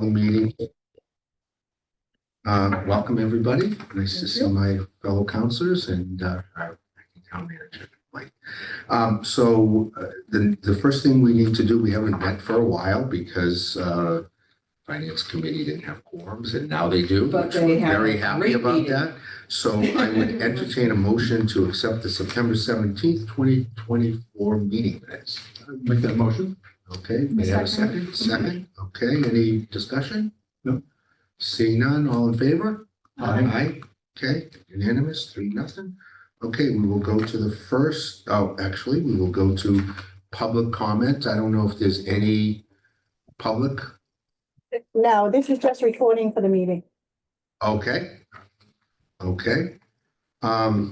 Meeting. Welcome, everybody. Nice to see my fellow counselors and our acting town manager, Mike. The first thing we need to do, we haven't met for a while because Finance Committee didn't have quorums, and now they do. But which they we're have very a happy great about meeting. that. So I would entertain a motion to accept the September 17th, 2024 meeting minutes. Make that motion. Okay, may I have a second? Second. Okay, any discussion? No. Seeing none, all in favor? Aye. Okay, unanimous, 3-0. Okay, we will go to the first, actually, we will go to public comment. I don't know if there's any public. No, this is just recording for the meeting. Okay. Okay.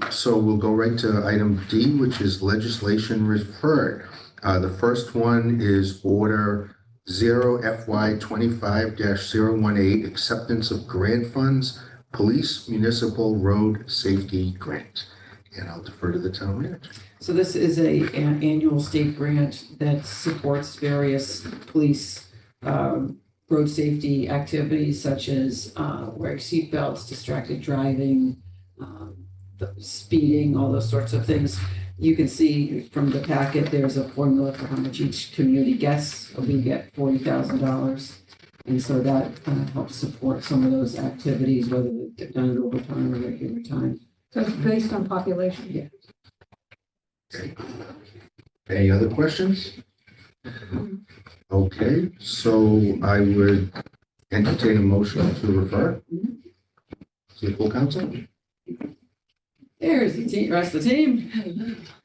So we'll go right to item D, which is legislation referred. The first one is order 0FY25-018, acceptance of grant funds, police municipal road safety grant. And I'll defer to the town manager. So this is an annual state grant that supports various police road safety activities such as wearing seatbelts, distracted driving, speeding, all those sorts of things. You can see from the packet, there's a formula for how much each community gets. We get $40,000. And so that helps support some of those activities, whether they're done at overtime or regular time. So it's based on population? Yeah. Okay. Any other questions? Okay, so I would entertain a motion to refer to the full council. There's the rest of the team.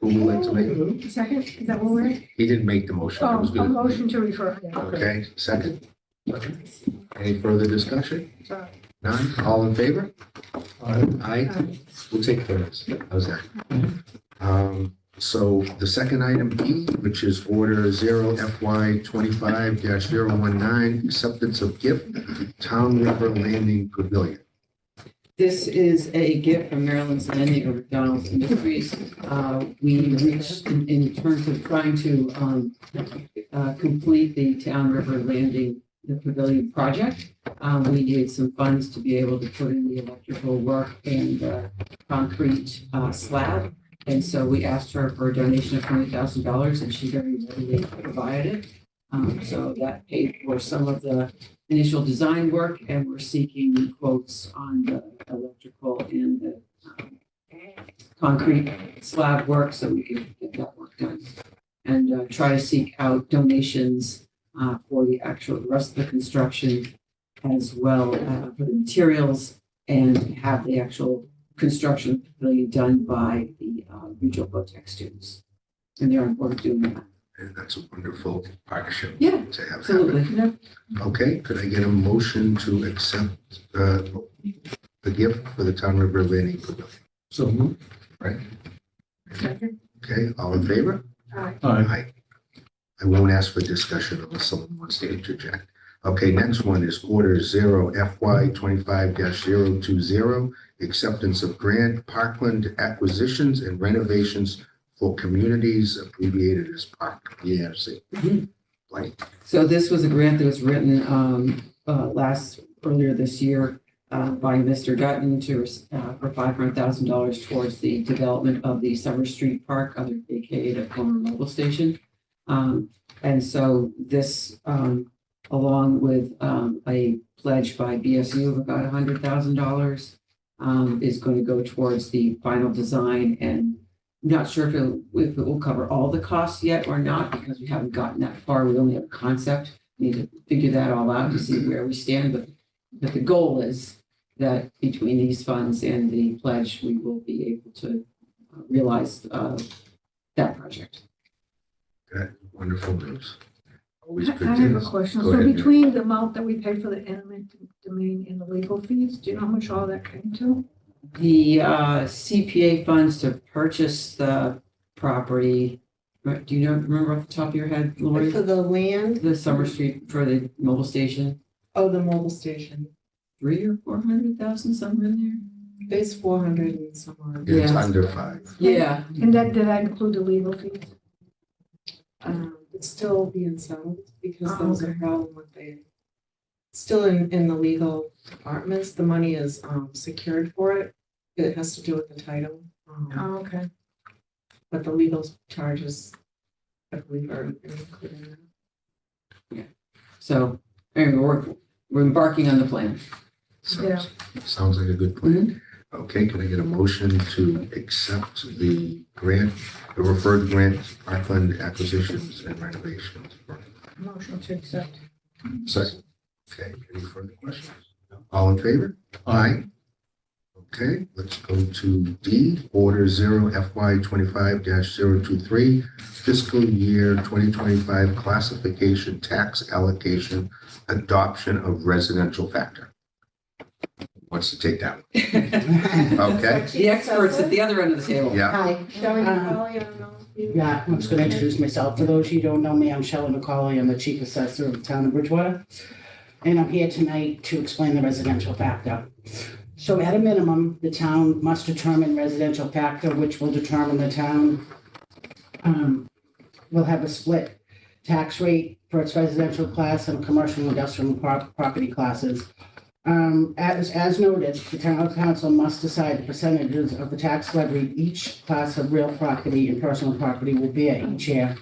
Who would like to make? Second, is that what we're? He didn't make the motion. I was Oh, a gonna- motion to refer. Yeah. Okay, second. Any further discussion? None? All in favor? Aye. We'll take turns. How's that? So the second item E, which is order 0FY25-019, acceptance of gift, Town River Landing Pavilion. This is a gift from Maryland's Landing or McDonald's Industries. We reached in terms of trying to complete the Town River Landing, the pavilion project. We needed some funds to be able to put in the electrical work and concrete slab. And so we asked her for a donation of $20,000 and she very readily provided it. So that paid for some of the initial design work, and we're seeking quotes on the electrical and the concrete slab work so we can get that work done. And try to seek out donations for the rest of the construction as well for the materials, and have the actual construction pavilion done by the regional VOTEC students. And they're on board doing that. And that's a wonderful partnership Yeah, to have happen. absolutely. Okay, could I get a motion to accept the gift for the Town River Landing Pavilion? So moved. Right? Second. Okay, all in favor? Aye. Aye. I won't ask for discussion unless someone wants to interject. Okay, next one is order 0FY25-020, acceptance of grant, Parkland acquisitions and renovations for communities, abbreviated as PARC. Mhm. Like, So this was a grant that was written earlier this year by Mr. Dutton for $500,000 towards the development of the Summer Street Park, aka the former mobile station. And so this, along with a pledge by BSU of about $100,000, is going to go towards the final design. And I'm not sure if it will cover all the costs yet or not, because we haven't gotten that far. We only have a concept. We need to figure that all out to see where we stand. But the goal is that between these funds and the pledge, we will be able to realize that project. that wonderful news. Always I good have to a question. Go So ahead, between the amount that we paid for the eminent domain and the legal fees, do you know how much all that came to? The CPA funds to purchase the property, do you remember off the top of your head, Lori? For the land, The Summer Street for the mobile station, oh, the mobile station, 300,000 or 400,000, somewhere in there? there's 400 and somewhere. It's Yeah. under 5. Yeah, And did that include the legal fees? It's still being settled because there was a problem with the still in the legal departments. The money is secured for it. It has to do with the title. Oh, okay. But the legal charges, I believe, are included in that. So, anyway, we're embarking on the plan. Sounds like a good plan. Okay, can I get a motion to accept the grant, the referred grant, Parkland acquisitions and renovations? Motion to accept. Second. Okay, any further questions? All in favor? Aye. Okay, let's go to D, Order 0 FY 25-023, fiscal year 2025 classification tax allocation, adoption of residential factor. Wants to take that one? Okay. The experts at the other end of the table. Yeah, Hi. Shelley Um, McCauley, I don't know if you. Yeah, I'm just gonna introduce myself. For those of you who don't know me, I'm Shelley McCauley. I'm the Chief Assessor of the Town of Bridgewater. And I'm here tonight to explain the residential factor. So at a minimum, the town must determine residential factor, which will determine the town will have a split tax rate for its residential class and commercial and industrial property classes. As noted, the town council must decide the percentages of the tax levy each class of real property and personal property will bear each year.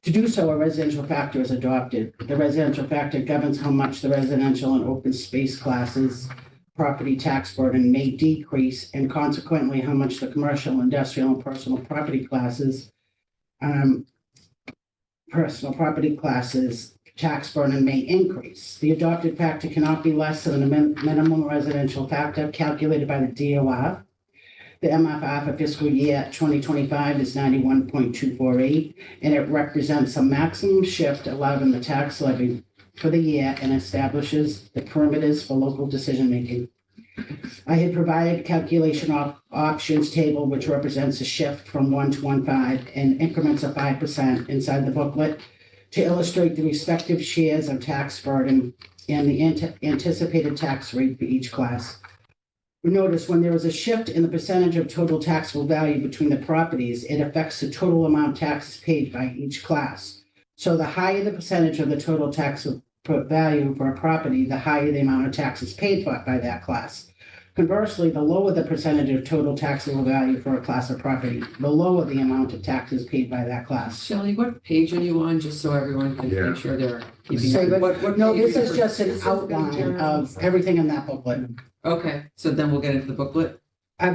To do so, a residential factor is adopted. The residential factor governs how much the residential and open space classes property tax burden may decrease, and consequently, how much the commercial, industrial, and personal property classes tax burden may increase. The adopted factor cannot be less than a minimum residential factor calculated by the DOR. The MFR for fiscal year 2025 is 91.248, and it represents a maximum shift allowed in the tax levy for the year and establishes the parameters for local decision-making. I had provided calculation options table, which represents a shift from 1 to 1.5 and increments of 5% inside the booklet to illustrate the respective shares of tax burden and the anticipated tax rate for each class. Notice when there is a shift in the percentage of total taxable value between the properties, it affects the total amount taxes paid by each class. So the higher the percentage of the total taxable value for a property, the higher the amount of taxes paid by that class. Conversely, the lower the percentage of total taxable value for a class of property, the lower the amount of taxes paid by that class. Shelley, what page are you on, just so everyone can Yeah. make sure they're keeping Say, up? but What no, page this are is you- just an outline of everything in that booklet. Okay, so then we'll get into the booklet?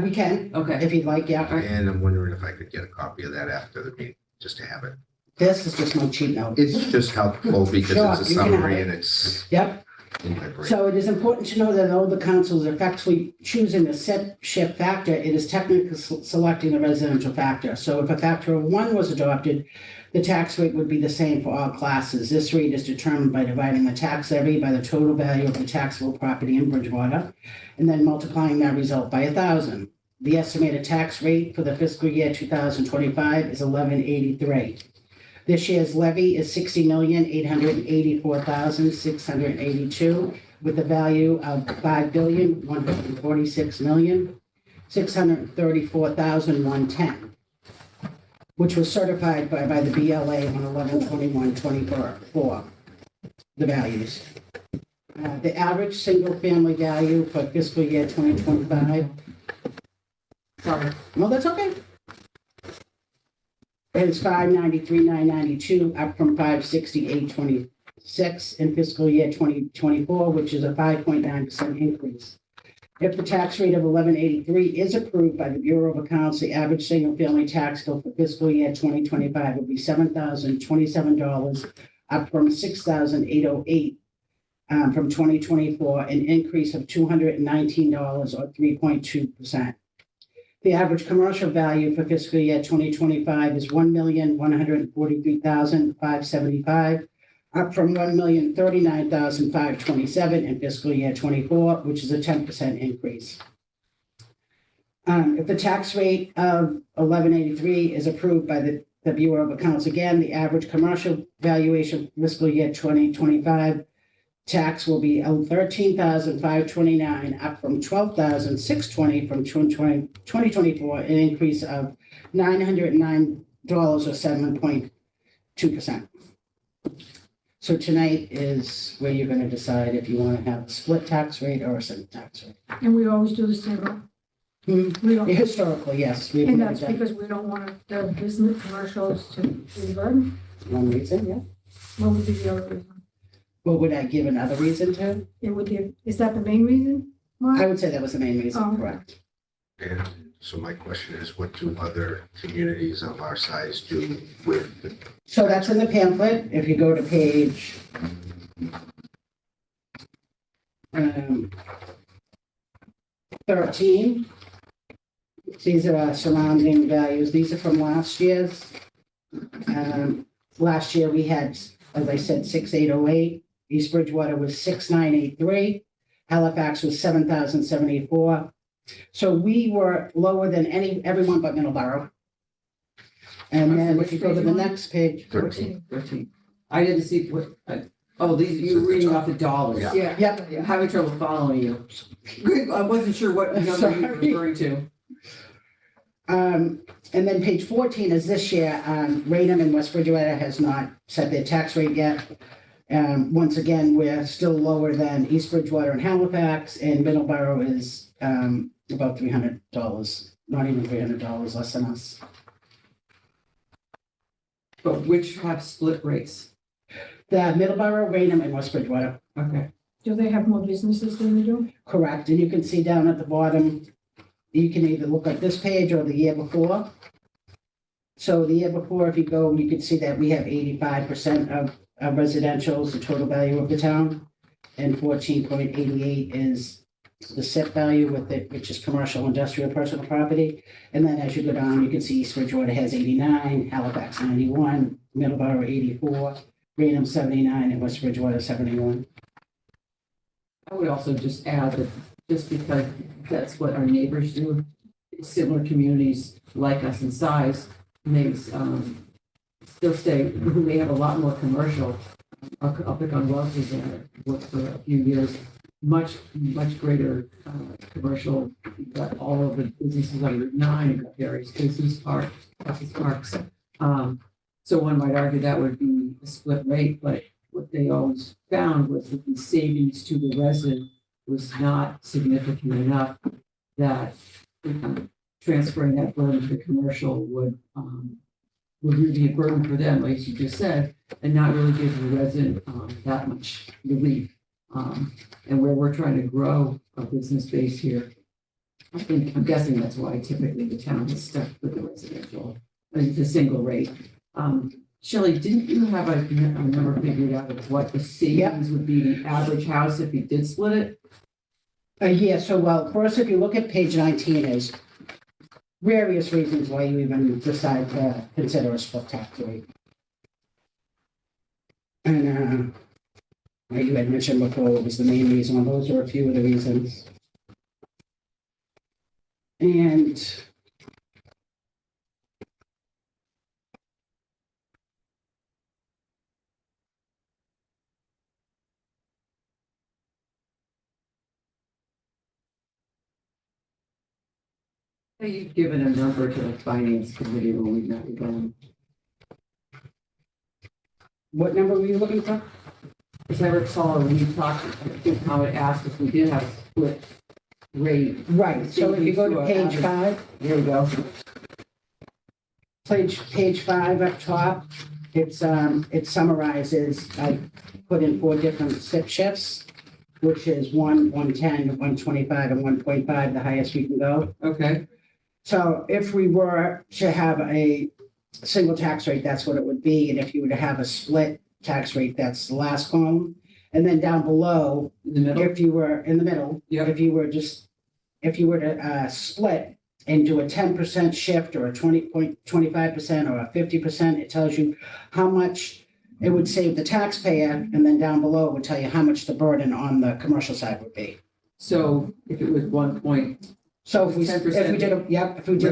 We can, Okay, if you'd like, yeah. and I'm wondering if I could get a copy of that after the meeting, just to have it. This is just my cheat note. It's just helpful because Sure, it's a you can have summary it. and it's Yep. in my brain. So it is important to know that though the council is effectively choosing the set shift factor, it is technically selecting the residential factor. So if a factor of 1 was adopted, the tax rate would be the same for all classes. This rate is determined by dividing the tax levy by the total value of the taxable property in Bridgewater, and then multiplying that result by 1,000. The estimated tax rate for the fiscal year 2025 is 1183. This year's levy is $60,884,682, with a value of $5,146,634,110, which was certified by the BLA on 11/21/24, the values. The average single-family value for fiscal year 2025. Sorry, no, that's okay. It's $593,992, up from $568,26 in fiscal year 2024, which is a 5.9% increase. If the tax rate of 1183 is approved by the Bureau of Accounts, the average single-family tax bill for fiscal year 2025 will be $7,027, up from $6,808 from 2024, an increase of $219 or 3.2%. The average commercial value for fiscal year 2025 is $1,143,575, up from $1,039,527 in fiscal year 24, which is a 10% increase. If the tax rate of 1183 is approved by the Bureau of Accounts, again, the average commercial valuation for fiscal year 2025 tax will be $13,529, up from $12,620 from 2024, an increase of $909 or 7.2%. So tonight is where you're gonna decide if you wanna have a split tax rate or a single tax rate. And we always do the single. Hmm, We don't, Historically, yes, we've and never that's done because we don't want the business commercials to be burdened. one reason, yeah. What would be the other reason? What would I give another reason to? It would be, is that the main reason? I Why? would say that was the main Oh. reason, correct. And so my question is, what do other communities of our size do with the So that's in the pamphlet, if you go to page um, 13. These are our surrounding values, these are from last year's. Last year, we had, as I said, 6,808, East Bridgewater was 6,983, Halifax was 7,074. So we were lower than everyone but Middleborough. And then if you go to the next page, 13? 13. I didn't see what, oh, these, you were reading off the dollars. Yeah. yep, I'm having trouble following you. Good, I wasn't sure what number you were Sorry. referring to. And then page 14 is this year, Raynham and West Bridgewater has not set their tax rate yet. Once again, we're still lower than East Bridgewater and Halifax, and Middleborough is about $300, not even $300 less than us. But which have split rates? The Middleborough, Raynham, and West Bridgewater, Okay. Do they have more businesses than we do? correct. And you can see down at the bottom, you can either look at this page or the year before. So the year before, if you go, you can see that we have 85% of residential, the total value of the town. And 14.88 is the SIP value with it, which is commercial, industrial, personal property. And then as you go down, you can see East Bridgewater has 89, Halifax 91, Middleborough 84, Raynham 79, and West Bridgewater 71. I would also just add that just because that's what our neighbors do, similar communities like us in size may still stay, who may have a lot more commercial. I'll pick on Wellesley there, worked for a few years, much greater commercial. You've got all of the businesses on Route 9, you've got various business parks. So one might argue that would be a split rate, but what they always found was that the savings to the resident was not significant enough that transferring that burden to commercial would really be a burden for them, like you just said, and not really give the resident that much relief. And where we're trying to grow a business base here, I'm guessing that's why typically the town is stuck with the residential, the single rate. Shelley, didn't you have a number figured out of what the savings would be the average house if you did split it? Yeah, so well, first, if you look at page 19 is various reasons why you even decide to consider a split tax rate. And like you had mentioned before, it was the main reason, well, those are a few of the reasons. And You've given a number to the finance committee when we met with them. what number were you looking for? As I recall, when you talked, I think I would ask if we did have a split rate. Right, so if you go to page 5, Here we go. page 5 up top, it summarizes, I put in 4 different SIP shifts, which is 1, 110, 125, and 1.5, the highest we can go. Okay, So if we were to have a single tax rate, that's what it would be. And if you were to have a split tax rate, that's the last column. And then down below, in the middle. if you were in the middle, Yep. if you were to split into a 10% shift or a 20.25% or a 50%, it tells you how much it would save the taxpayer. And then down below, it would tell you how much the burden on the commercial side would be. So if it was 1 point, So if we 10%. did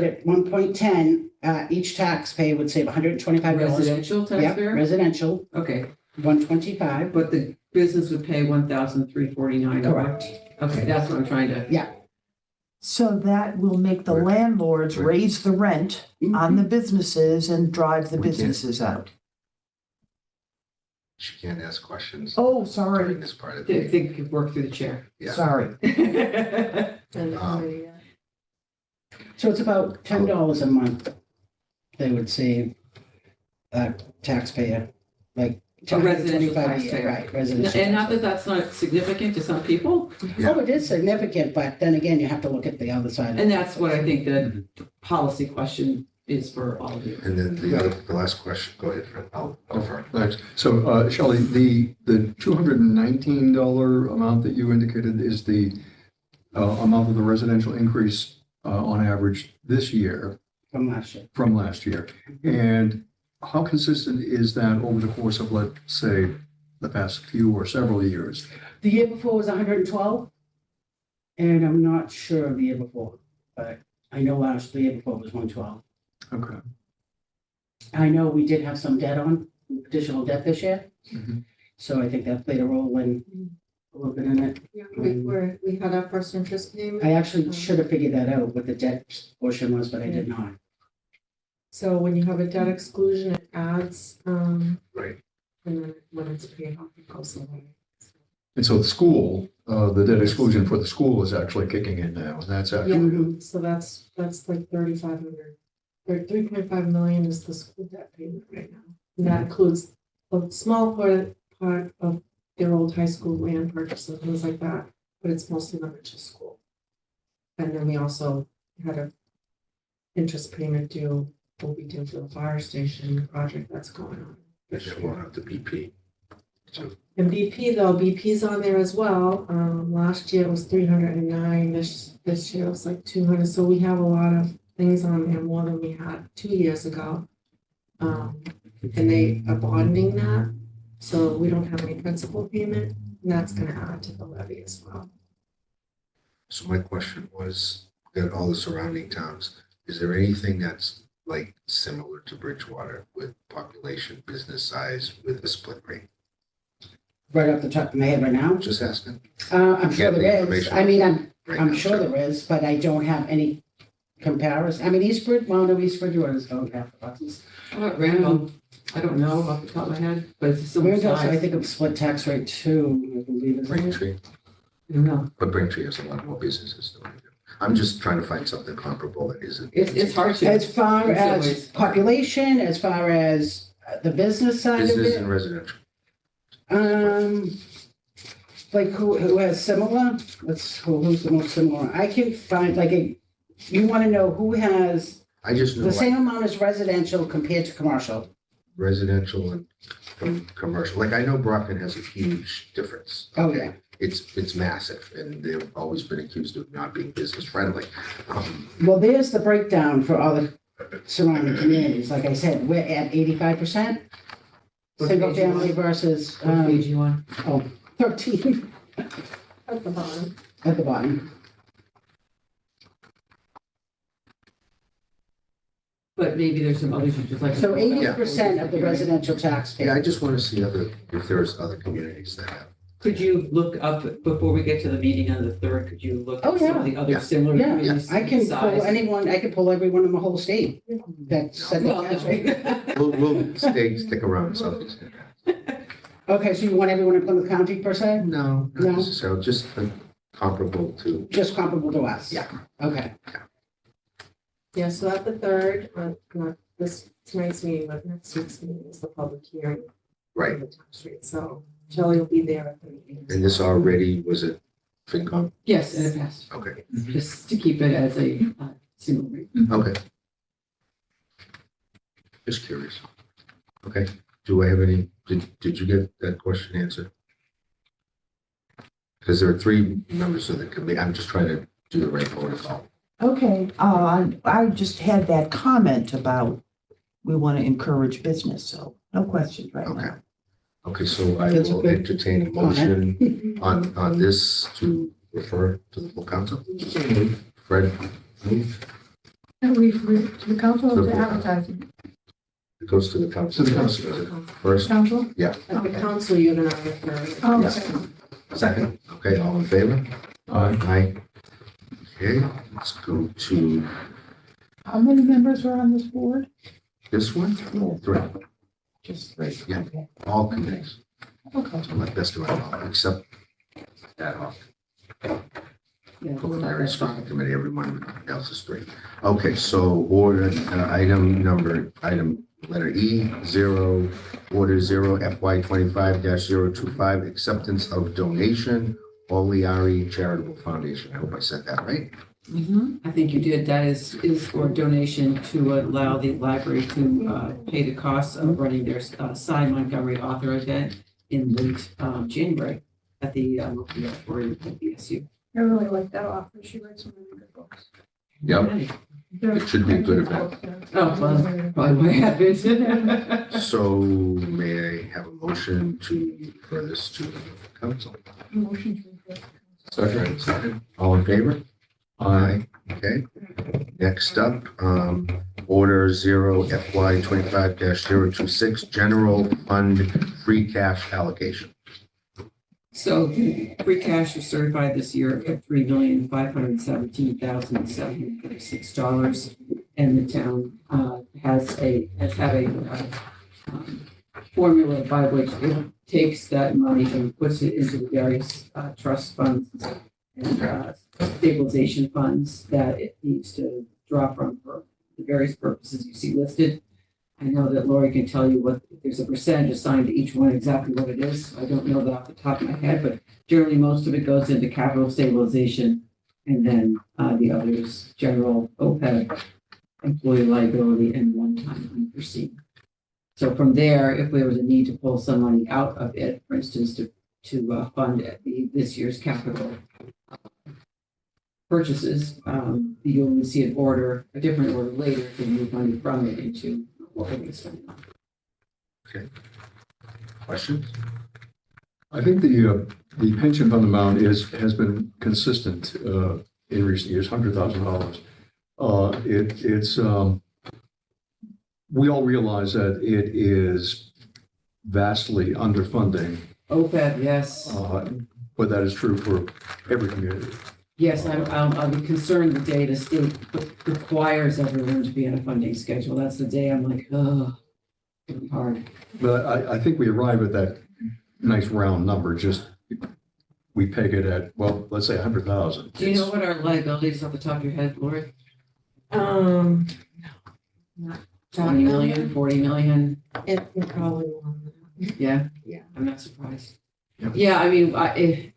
it 1.10, each taxpayer would save $125. residential Yep, taxpayer? residential, Okay, 125. but the business would pay 1,349. Correct. Okay, that's what I'm trying to, So that will make the landlords raise the rent on the businesses and drive the We can't- businesses out. she can't ask questions Oh, during sorry, this part of They the. think could work through the chair. Yeah. sorry. And, Um, So it's about $10 a month they would save a taxpayer, like. A residential 25 a year, taxpayer. Right, residential. And not that taxpayer. that's not significant to some people, Oh, it is significant, but then again, you have to look at the other side. of and it. that's what I think the policy question is for all of you. And then the last question, go ahead, Fred. I'll defer. Thanks. So, Shelley, the $219 amount that you indicated is the amount of the residential increase on average this year From last year. from last year. And how consistent is that over the course of, let's say, the past few or several years? The year before was 112. And I'm not sure of the year before, but I know the year before was 112. Okay. I know we did have some debt on, additional debt this year. Mhm. So I think that played a role in, a little bit in it. Yeah, we had our first interest payment. I actually should have figured that out, what the debt portion was, but I did not. So when you have a debt exclusion, it adds, Right. and then when it's paid off, it goes away. And so the school, the debt exclusion for the school is actually kicking in now, and that's actually, Yeah, so that's like 3,500. 3.5 million is the school debt payment right now. And that includes a small part of their old high school land purchase and things like that, but it's mostly limited to school. And then we also had a interest payment due, will be due for the fire station project that's going on. And then we'll have the BP. So, And BP though, BP's on there as well. Last year it was 309, this year it was like 200, so we have a lot of things on there, more than we had 2 years ago. And they are bonding that, so we don't have any principal payment, and that's gonna add to the levy as well. so my question was, that all the surrounding towns, is there anything that's like similar to Bridgewater with population, business size, with a split rate? Right off the top of my head right now, Just asking. I'm sure Get the there is. information I mean, right I'm now, sure so- there is, but I don't have any comparison. I mean, East Bridgewater's don't have the buses. How about Randall? I don't know off the top of my head, but it's a similar Randall's, I size. think, of split tax rate too, I believe. isn't it? Braintree, I don't know. but Braintree has a lot more businesses than we do. I'm just trying to find something comparable that isn't. It's hard to. As far In some as ways. population, as far as the business side of Business it, and residential. like who has similar, who's the most similar? I can find you want to know who has I just know the like same amount as residential compared to commercial. residential and commercial. Like I know Brockton has a huge difference. Oh, yeah. It's massive and they've always been accused of not being business friendly. Well, there's the breakdown for all the surrounding communities. Like I said, we're at 85%. What Single page you family on? versus What page you on? 13 At the bottom. at the bottom. But maybe there's some others you just like. So 80% of the residential tax Yeah, I pay. just want to see if there's other communities that have. Could you look up, before we get to the meeting on the 3rd, could you look Oh, at some yeah. of the other Yeah. similar Yeah, communities? I can size? pull everyone in the whole state. That's said Well, the tax rate. no. We'll stick around something. Okay, so you want everyone in Plymouth County per se? No, No. not necessarily, just comparable to. Just comparable to us? Yeah. Okay. Yeah, so at the 3rd, not this tonight's meeting, but next week's meeting is the public hearing. Right, on the tax rate, so Shelley will be there at the meeting. and this already, was it FinCom? Yes, in the past, Okay, just to keep it as a single rate. okay. Just curious. Okay, do I have any, did you get that question answered? Because there are 3 members of the committee, I'm just trying to do the right protocol. Okay, I just had that comment about we want to encourage business, so no questions right Okay. now. Okay, so I That's a will good entertain a motion on this to refer to the full council. Fred, move. And we, to the council To or the to board. advertising? It goes to the council. To the council. First, Council? At the council, you're gonna refer. Oh, Yes. okay. second, okay, all in favor? Aye. Aye. Okay, let's go to How many members are on this board? this one. Yeah, 3, just three. Yeah. Okay. all committees. To my best of my knowledge, except ad hoc. Yeah, Preliminary screening committee, everyone else is three. Okay, so item letter E, order FY25-025, acceptance of donation, Oliari Charitable Foundation. I hope I said that right. I think you did. That is for donation to allow the library to pay the costs of running their Cy Montgomery author event in late January at the local auditorium at BSU. I really like that author. She writes some really good books. Yep, Okay. It should be a good event. Oh, well, probably what happened. so may I have a motion to refer this to council? Motion to refer. Second. All in favor? Aye. Okay. Next up, order FY25-026, general fund free cash allocation. So the free cash was certified this year at $3,517,736. And the town has had a formula by which it takes that money and puts it into the various trust funds and stabilization funds that it needs to draw from for the various purposes you see listed. I know that Lori can tell you what, if there's a percentage assigned to each one, exactly what it is. I don't know that off the top of my head, but generally most of it goes into capital stabilization. And then the others, general OPEB, employee liability, and one-time unforeseen. So from there, if there was a need to pull some money out of it, for instance, to fund this year's capital purchases, you'll see a different order later to move money from it into what we're going to spend on. Questions? I think the pension fund amount has been consistent in recent years, $100,000. We all realize that it is vastly underfunding, OPEB, yes. but that is true for every community. Yes, I'm concerned the day the state requires everyone to be on a funding schedule. That's the day I'm like, oh, it'll be hard. But I think we arrive at that nice round number, just we peg it at, well, let's say 100,000. Do you know what our liabilities off the top of your head, Lori? 20 20 million, 40 million? It probably won't. Yeah. Yeah. I'm not surprised. Yep. Yeah, I mean, I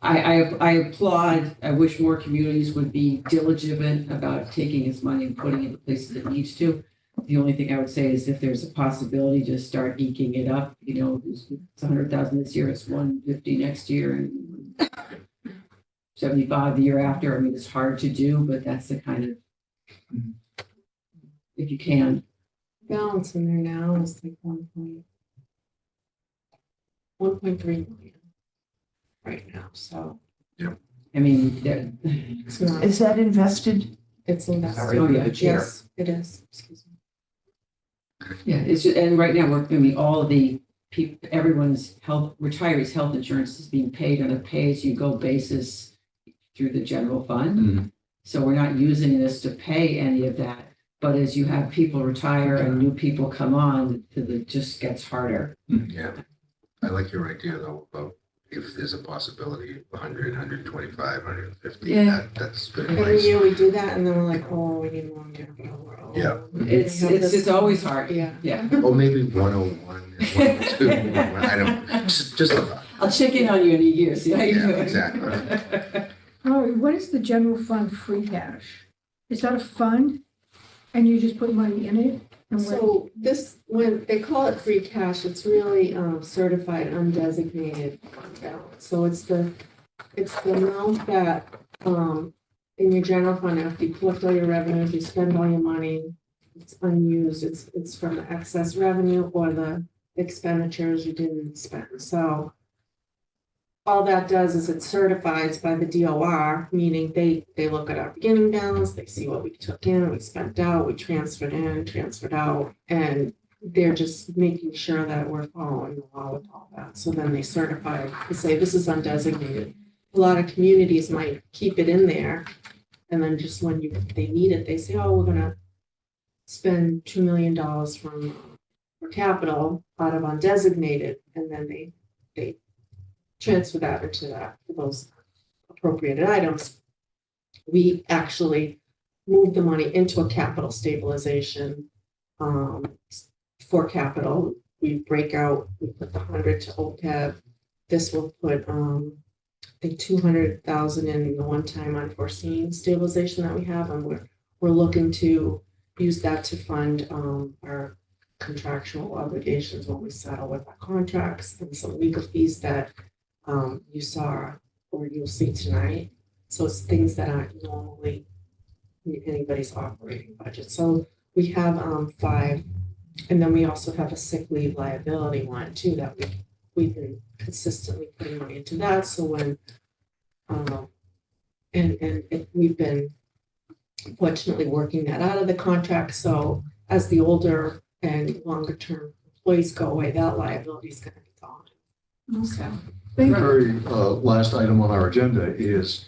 applaud, I wish more communities would be diligent about taking its money and putting it in the places it needs to. The only thing I would say is if there's a possibility to start eking it up, it's 100,000 this year, it's 150 next year, and 75 the year after. I mean, it's hard to do, but that's the kind of, if you can. Balance in there now is like 1.3 million right now, so I mean, it's not, Is that invested? it's invested. Oh, yeah. Yes, it is, excuse me. yeah, it's just, and right now all of the people, everyone's retirees' health insurance is being paid on a pay-as-you-go basis through the general fund. Mhm. So we're not using this to pay any of that. But as you have people retire and new people come on, it just gets harder. Yeah. I like your idea though, about if there's a possibility of 100, 125, 150, Yeah. that's very Every nice. year we do that and then we're like, oh, we need more capital. Yeah. It's always hard. Yeah. Yeah. Or maybe 101 and 102. I don't, just a thought. I'll check in on you in a year, see how you're Yeah, doing. exactly. Oh, what is the general fund free cash? Is that a fund? And you just put money in it? And what- So this, when they call it free cash, it's really certified undesignated fund balance. So it's the amount that in your general fund, after you collect all your revenues, you spend all your money, it's unused, it's from the excess revenue or the expenditures you didn't spend. So all that does is it certifies by the DOR, meaning they look at our beginning balance, they see what we took in, we spent out, we transferred in, transferred out, and they're just making sure that we're following the law with all that. So then they certify to say this is undesignated. A lot of communities might keep it in there, and then just when they need it, they say, oh, we're gonna spend $2 million for capital out of undesignated, and then they they transfer that into those appropriated items. We actually move the money into a capital stabilization for capital. We break out, we put the 100 to OPEB. This will put the 200,000 in the one-time unforeseen stabilization that we have, and we're looking to use that to fund our contractual obligations when we settle with our contracts and some legal fees that you saw or you'll see tonight. So it's things that aren't normally in anybody's operating budget. So we have 5, and then we also have a sick leave liability one too that we've been consistently putting money into that. So when we've been fortunately working that out of the contract. So as the older and longer term employees go away, that liability is going to be gone. Okay. The Thank you. very last item on our agenda is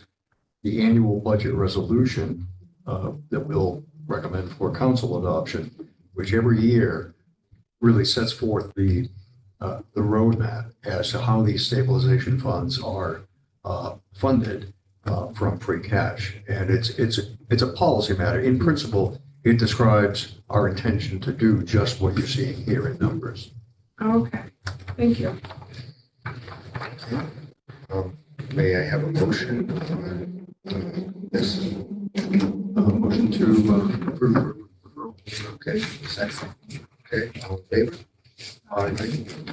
the annual budget resolution that we'll recommend for council adoption, which every year really sets forth the roadmap as to how these stabilization funds are funded from free cash. And it's a policy matter. In principle, it describes our intention to do just what you're seeing here in numbers. Okay, thank you. May I have a motion on this? Motion to approve. Okay, second. Okay, all in favor?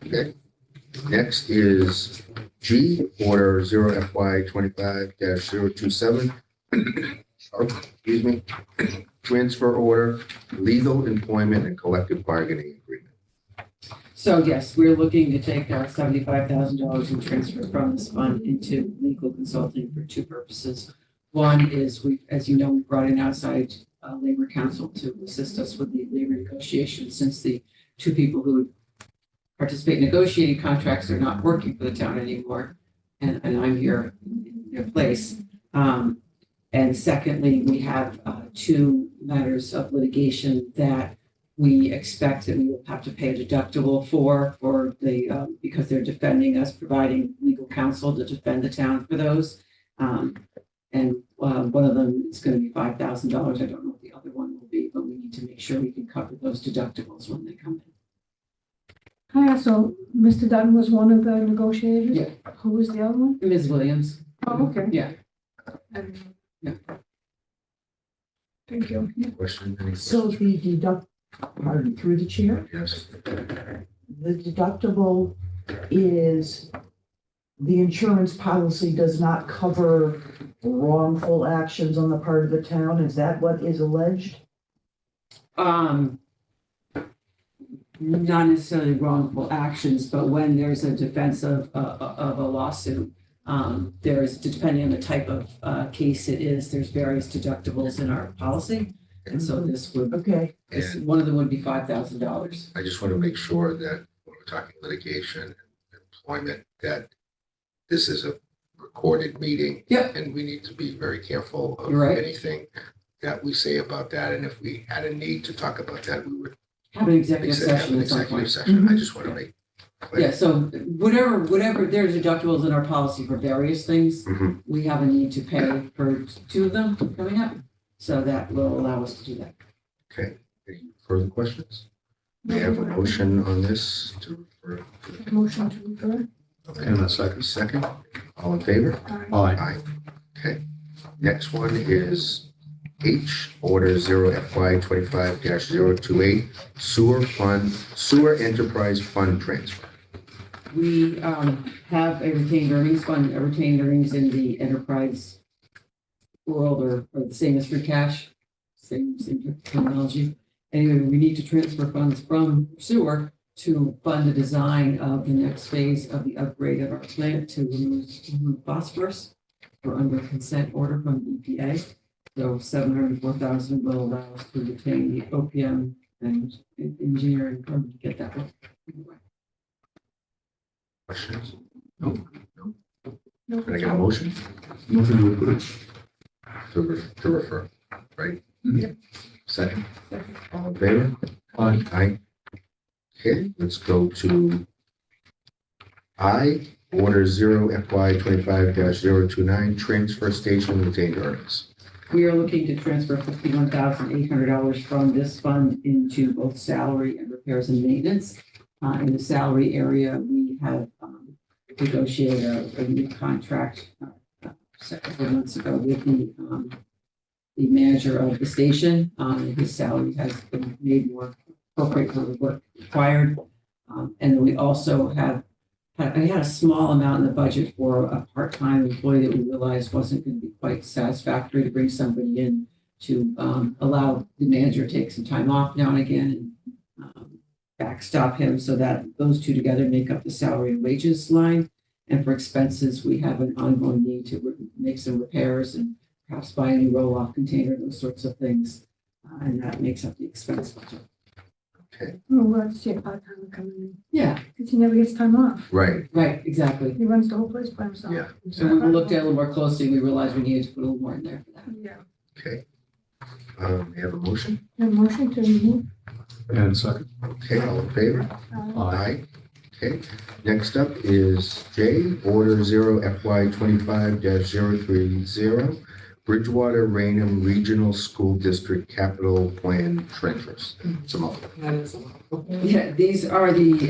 Okay. Next is G, Order 0 FY 25-027. Excuse me. Transfer order, legal employment and collective bargaining agreement. So yes, we're looking to take our $75,000 and transfer from this fund into legal consulting for 2 purposes. One is as you know, we brought in outside labor counsel to assist us with the labor negotiations, since the 2 people who participate in negotiating contracts are not working for the town anymore. And I'm here in their place. And secondly, we have 2 matters of litigation that we expect that we will have to pay a deductible for the, because they're defending us, providing legal counsel to defend the town for those. And one of them is going to be $5,000. I don't know what the other one will be, but we need to make sure we can cover those deductibles when they come in. Hi, so Mr. Dutton was one of the negotiators? Yeah. Who was the other one? Ms. Williams? Oh, okay. Yeah. Yeah. Thank you. Question? Any So questions? the pardon, through the chair, Yes. the deductible is, the insurance policy does not cover wrongful actions on the part of the town. Is that what is alleged? Not necessarily wrongful actions, but when there's a defense of a lawsuit, there's, depending on the type of case it is, there's various deductibles in our policy. And so this would, Okay, one of them would be $5,000. I just want to make sure that when we're talking litigation and employment, that this is a recorded meeting. Yep. And we need to be very careful of You're right. anything that we say about that. And if we had a need to talk about that, we would Have an executive have session an at some executive point. session. I just want to make. clear. Yeah, so whatever, there's deductibles in our policy for various things. Mhm. We have a need to pay for 2 of them coming up. So that will allow us to do that. Okay, any further questions? May I have a motion on this to refer? Motion to refer. And a second. Second, all in favor? Aye. Aye. Okay, next one is H, Order 0 FY 25-028, Sewer Enterprise Fund Transfer. We have a retained earnings fund, a retained earnings in the enterprise world, or the same as free cash, same terminology. Anyway, we need to transfer funds from sewer to fund the design of the next phase of the upgrade of our plant to remove phosphorus. We're under consent order from the EPA. So $704,000 will allow us to retain the OPM and engineering firm to get that one. Questions? No. No. Can I get a motion Motion to approve. to refer, right? Mhm. Second, all in favor? Aye. Aye. Okay, let's go to I, Order 0 FY 25-029, transfer station retained earnings. We are looking to transfer $51,800 from this fund into both salary and repairs and maintenance. In the salary area, we have negotiated a new contract several months ago with the manager of the station. His salary has been made more appropriate for the work required. And then we also I had a small amount in the budget for a part-time employee that we realized wasn't going to be quite satisfactory to bring somebody in to allow the manager to take some time off now and again and backstop him so that those two together make up the salary and wages line. And for expenses, we have an ongoing need to make some repairs and perhaps buy a new roll-off container, those sorts of things. And that makes up the expense budget. Okay, Oh, well, let's see a part-timer coming in, Yeah, because he never gets time off. right, right, exactly. He runs the whole place by himself. Yeah. So when we looked at it a little more closely, we realized we needed to put a little more in there for that. Yeah. okay. We have a motion? A motion to remove. And second. Okay, all in favor? Aye. Aye. Okay, next up is J, Order 0 FY 25-030, Bridgewater Rainham Regional School District Capital Plan transfers. It's a mouthful. That is a lot. Yeah, these are the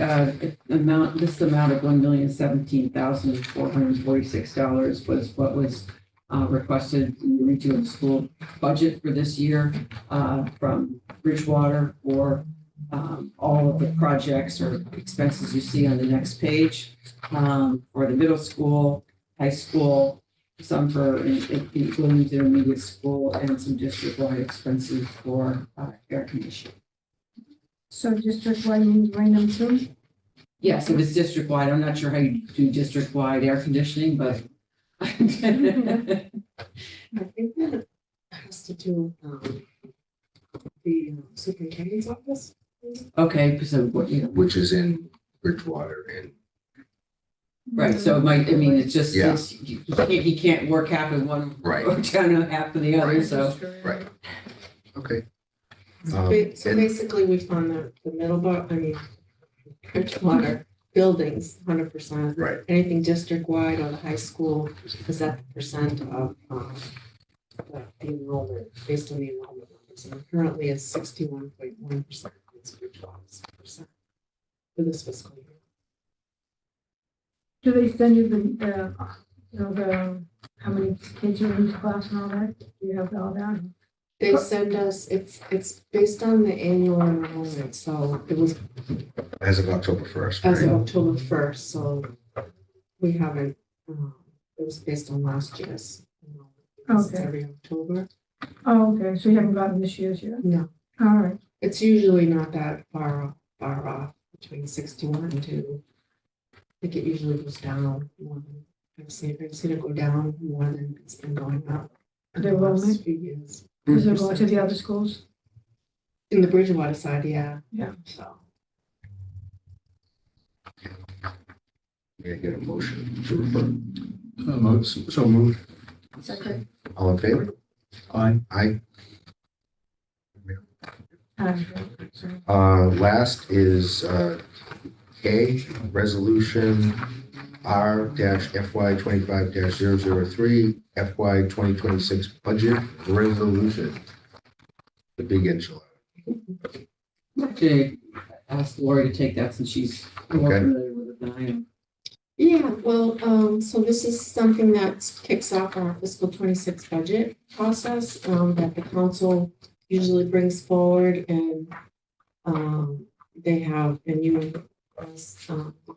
amount, this amount of $1,017,446 was what was requested in the regional school budget for this year from Bridgewater for all of the projects or expenses you see on the next page for the middle school, high school, some for Williams Intermediate School, and some district-wide expenses for air conditioning. So district-wide means Rainham too? Yes, if it's district-wide, I'm not sure how you do district-wide air conditioning, but I think that has to do with the superintendent's office. okay, so what, Which is in Bridgewater and, right, so it might, I mean, it's just, Yeah. he can't work half in one, Right. or down half in the other, Right. so. right, okay. So And- basically, we fund the middle Bridgewater buildings, 100%. Right, Anything district-wide or the high school is at the percent of the enrollment, based on the enrollment numbers. And currently it's 61.1%. For this fiscal year. Do they send you how many kids are in each class and all that? Do you have all that? They send us, it's based on the annual enrollment, so it was as of October 1st, as of right? October 1st, so we haven't, it was based on last year's. It's Okay. every October. Oh, okay, so you haven't gotten this year's yet? No, All right, it's usually not that far off, between 61 and 2. I think it usually goes down more than, I've seen it go down more than it's been going up in the The last enrollment? few years. is it going to the other schools? In the Bridgewater side, yeah. Yeah. So, May I get a motion to refer? So moved. Second. All in favor? Aye. Aye. Uh, Last is K, Resolution R-FY 25-003, FY 2026 Budget Resolution. The big enchilada. Actually, ask Lori to take that since she's more Okay. familiar with it than I am. yeah, well, so this is something that kicks off our fiscal 26 budget process, that the council usually brings forward, and they have, and you, the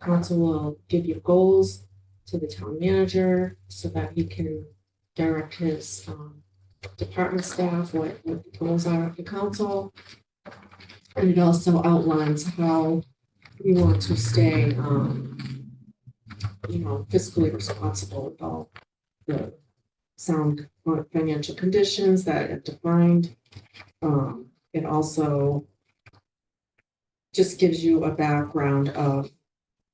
council will give you goals to the town manager so that he can direct his department staff what the goals are of the council. And it also outlines how we want to stay, fiscally responsible with all the sound financial conditions that are defined. It also just gives you a background of,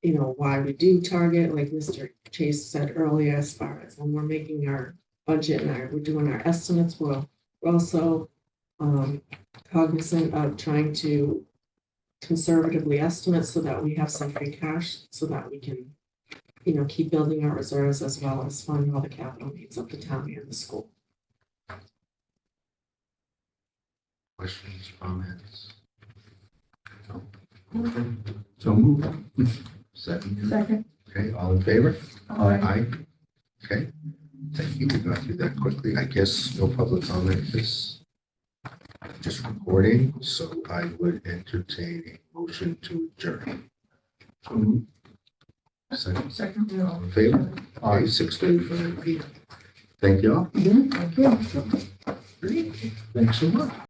why we do target, like Mr. Chase said earlier, as far as when we're making our budget and we're doing our estimates, we're also cognizant of trying to conservatively estimate so that we have some free cash so that we can keep building our reserves as well as fund all the capital needs of the town and the school. Questions, comments? No? So move. Second? Second. Okay, all in favor? Aye. Aye. Okay, thank you. We got through that quickly. I guess no public comment is just recording, so I would entertain a motion to adjourn. So move. Second, Second. all in favor? Aye, 6:35 p.m. Thank you all. Thank you. Thanks so much.